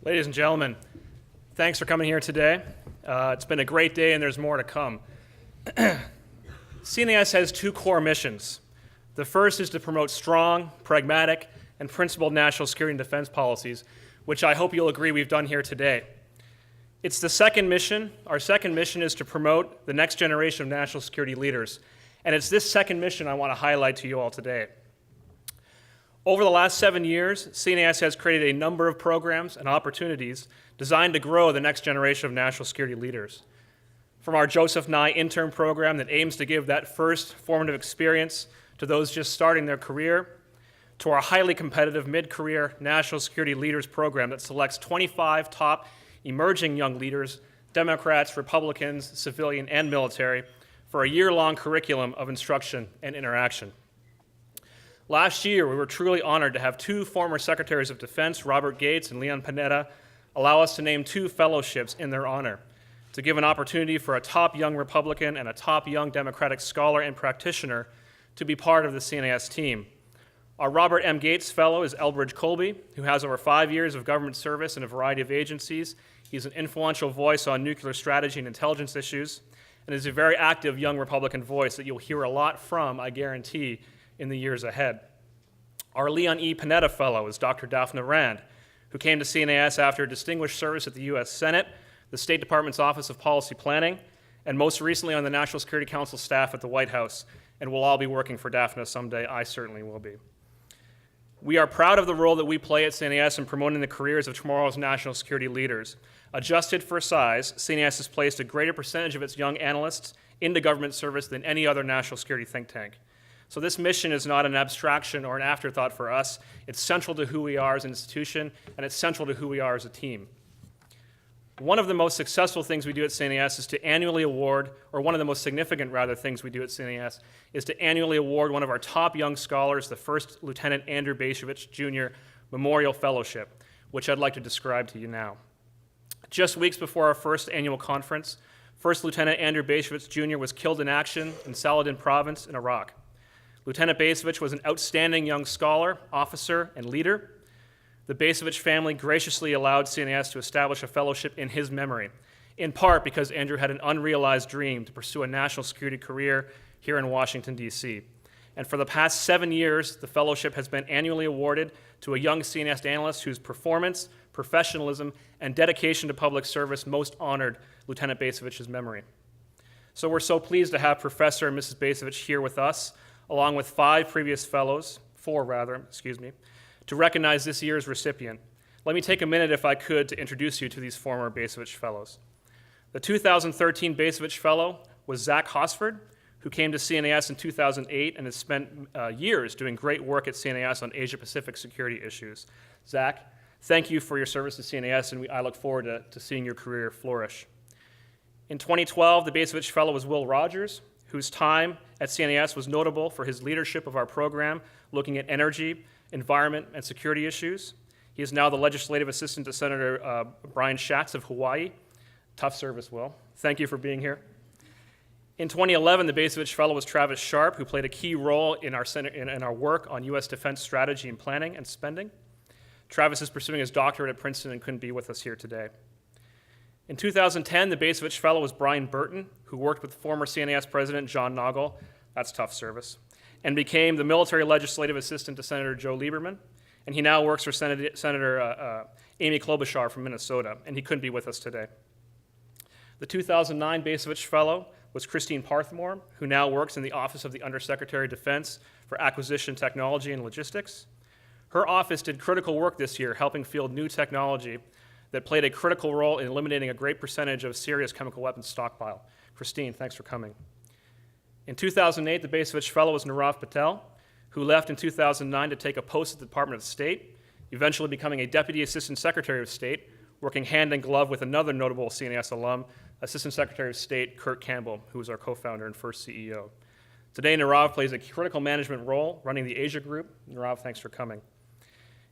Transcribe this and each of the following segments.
Ladies and gentlemen, thanks for coming here today. It's been a great day and there's more to come. CNAS has two core missions. The first is to promote strong, pragmatic, and principled national security and defense policies, which I hope you'll agree we've done here today. It's the second mission. Our second mission is to promote the next generation of national security leaders. And it's this second mission I want to highlight to you all today. Over the last 7 years, CNAS has created a number of programs and opportunities designed to grow the next generation of national security leaders. From our Joseph Nye intern program that aims to give that first formative experience to those just starting their career, to our highly competitive mid-career national security leaders program that selects 25 top emerging young leaders, Democrats, Republicans, civilian, and military, for a year-long curriculum of instruction and interaction. Last year, we were truly honored to have two former Secretaries of Defense, Robert Gates and Leon Panetta, allow us to name two fellowships in their honor, to give an opportunity for a top young Republican and a top young Democratic scholar and practitioner to be part of the CNAS team. Our Robert M. Gates Fellow is Elbridge Colby, who has over 5 years of government service in a variety of agencies. He's an influential voice on nuclear strategy and intelligence issues, and is a very active young Republican voice that you'll hear a lot from, I guarantee, in the years ahead. Our Leon E. Panetta Fellow is Dr. Daphne Rand, who came to CNAS after a distinguished service at the U.S. Senate, the State Department's Office of Policy Planning, and most recently on the National Security Council staff at the White House, and we'll all be working for Daphne someday. I certainly will be. We are proud of the role that we play at CNAS in promoting the careers of tomorrow's national security leaders. Adjusted for size, CNAS has placed a greater percentage of its young analysts into government service than any other national security think tank. So this mission is not an abstraction or an afterthought for us. It's central to who we are as an institution, and it's central to who we are as a team. One of the most successful things we do at CNAS is to annually award, or one of the most significant, rather, things we do at CNAS is to annually award one of our top young scholars, the First Lieutenant Andrew Bacevich Jr. Memorial Fellowship, which I'd like to describe to you now. Just weeks before our first annual conference, First Lieutenant Andrew Bacevich Jr. was killed in action in Saladin Province in Iraq. Lieutenant Bacevich was an outstanding young scholar, officer, and leader. The Bacevich family graciously allowed CNAS to establish a fellowship in his memory, in part because Andrew had an unrealized dream to pursue a national security career here in Washington, D.C. And for the past 7 years, the fellowship has been annually awarded to a young CNAS analyst whose performance, professionalism, and dedication to public service most honored Lieutenant Bacevich's memory. So we're so pleased to have Professor and Mrs. Bacevich here with us, along with four fellows, to recognize this year's recipient. Let me take a minute, if I could, to introduce you to these former Bacevich Fellows. The 2013 Bacevich Fellow was Zach Hosford, who came to CNAS in 2008 and has spent years doing great work at CNAS on Asia-Pacific security issues. Zach, thank you for your service to CNAS, and I look forward to seeing your career flourish. In 2012, the Bacevich Fellow was Will Rogers, whose time at CNAS was notable for his leadership of our program looking at energy, environment, and security issues. He is now the legislative assistant to Senator Brian Schatz of Hawaii. Tough service, Will. Thank you for being here. In 2011, the Bacevich Fellow was Travis Sharp, who played a key role in our work on U.S. defense strategy and planning and spending. Travis is pursuing his doctorate at Princeton and couldn't be with us here today. In 2010, the Bacevich Fellow was Brian Burton, who worked with former CNAS President John Nagel, that's tough service, and became the military legislative assistant to Senator Joe Lieberman, and he now works for Senator Amy Klobuchar from Minnesota, and he couldn't be with us today. The 2009 Bacevich Fellow was Christine Parthmore, who now works in the Office of the Undersecretary of Defense for Acquisition Technology and Logistics. Her office did critical work this year, helping field new technology that played a critical role in eliminating a great percentage of serious chemical weapons stockpile. Christine, thanks for coming. In 2008, the Bacevich Fellow was Nirav Patel, who left in 2009 to take a post at the Department of State, eventually becoming a Deputy Assistant Secretary of State, working hand in glove with another notable CNAS alum, Assistant Secretary of State Kurt Campbell, who was our co-founder and first CEO. Today, Nirav plays a critical management role running the Asia Group. Nirav, thanks for coming.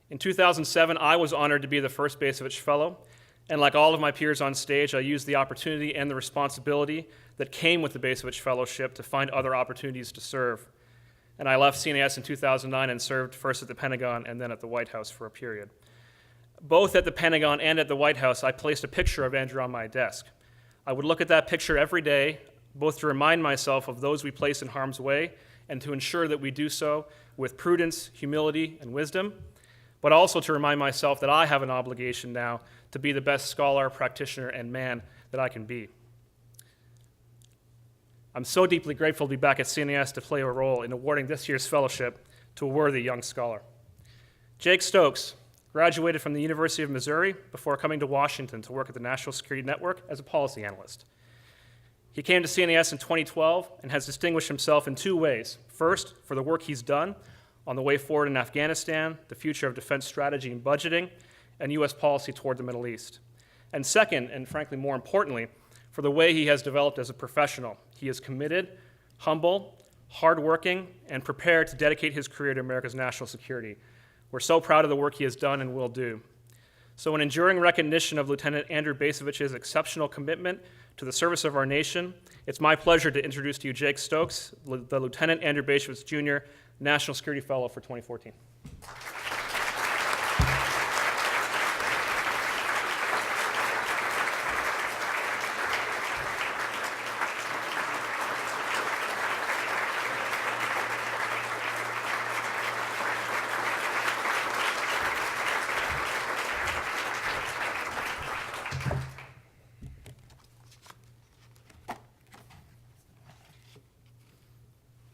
In 2007, I was honored to be the first Bacevich Fellow, and like all of my peers on stage, I used the opportunity and the responsibility that came with the Bacevich Fellowship to find other opportunities to serve. And I left CNAS in 2009 and served first at the Pentagon and then at the White House for a period. Both at the Pentagon and at the White House, I placed a picture of Andrew on my desk. I would look at that picture every day, both to remind myself of those we place in harm's way and to ensure that we do so with prudence, humility, and wisdom, but also to remind myself that I have an obligation now to be the best scholar, practitioner, and man that I can be. I'm so deeply grateful to be back at CNAS to play a role in awarding this year's fellowship to a worthy young scholar. Jake Stokes graduated from the University of Missouri before coming to Washington to work at the National Security Network as a policy analyst. He came to CNAS in 2012 and has distinguished himself in two ways. First, for the work he's done on the way forward in Afghanistan, the future of defense strategy and budgeting, and U.S. policy toward the Middle East. And second, and frankly more importantly, for the way he has developed as a professional. He is committed, humble, hardworking, and prepared to dedicate his career to America's national security. We're so proud of the work he has done and will do. So in enduring recognition of Lieutenant Andrew Bacevich's exceptional commitment to the service of our nation, it's my pleasure to introduce to you Jake Stokes, the Lieutenant Andrew Bacevich Jr. National Security Fellow for 2014.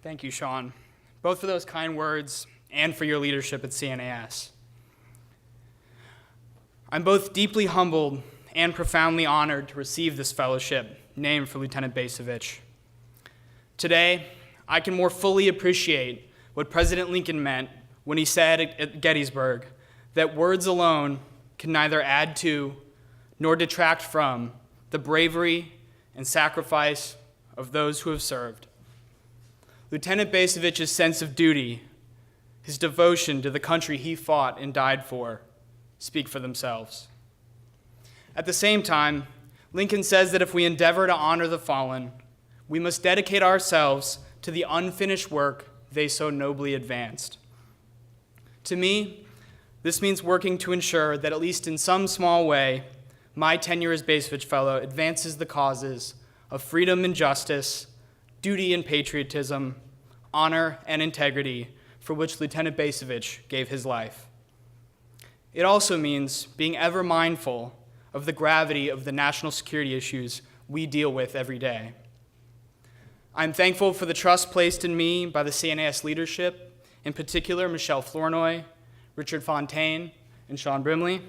Thank you, Shawn, both for those kind words and for your leadership at CNAS. I'm both deeply humbled and profoundly honored to receive this fellowship named for Lieutenant Bacevich. Today, I can more fully appreciate what President Lincoln meant when he said at Gettysburg that words alone can neither add to nor detract from the bravery and sacrifice of those who have served. Lieutenant Bacevich's sense of duty, his devotion to the country he fought and died for, speak for themselves. At the same time, Lincoln says that if we endeavor to honor the fallen, we must dedicate ourselves to the unfinished work they so nobly advanced. To me, this means working to ensure that at least in some small way, my tenure as Bacevich Fellow advances the causes of freedom and justice, duty and patriotism, honor and integrity for which Lieutenant Bacevich gave his life. It also means being ever mindful of the gravity of the national security issues we deal with every day. I'm thankful for the trust placed in me by the CNAS leadership, in particular Michelle Flournoy, Richard Fontaine, and Shawn Brimley,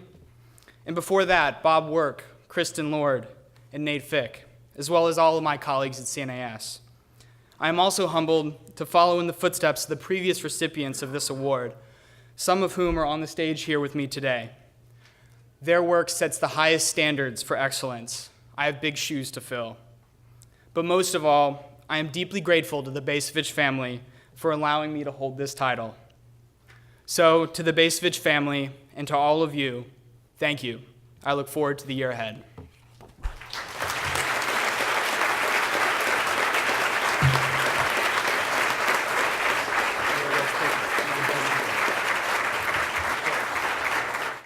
and before that, Bob Work, Kristen Lord, and Nate Fick, as well as all of my colleagues at CNAS. I am also humbled to follow in the footsteps of the previous recipients of this award, some of whom are on the stage here with me today. Their work sets the highest standards for excellence. I have big shoes to fill. But most of all, I am deeply grateful to the Bacevich family for allowing me to hold this title. So, to the Bacevich family and to all of you, thank you. I look forward to the year ahead.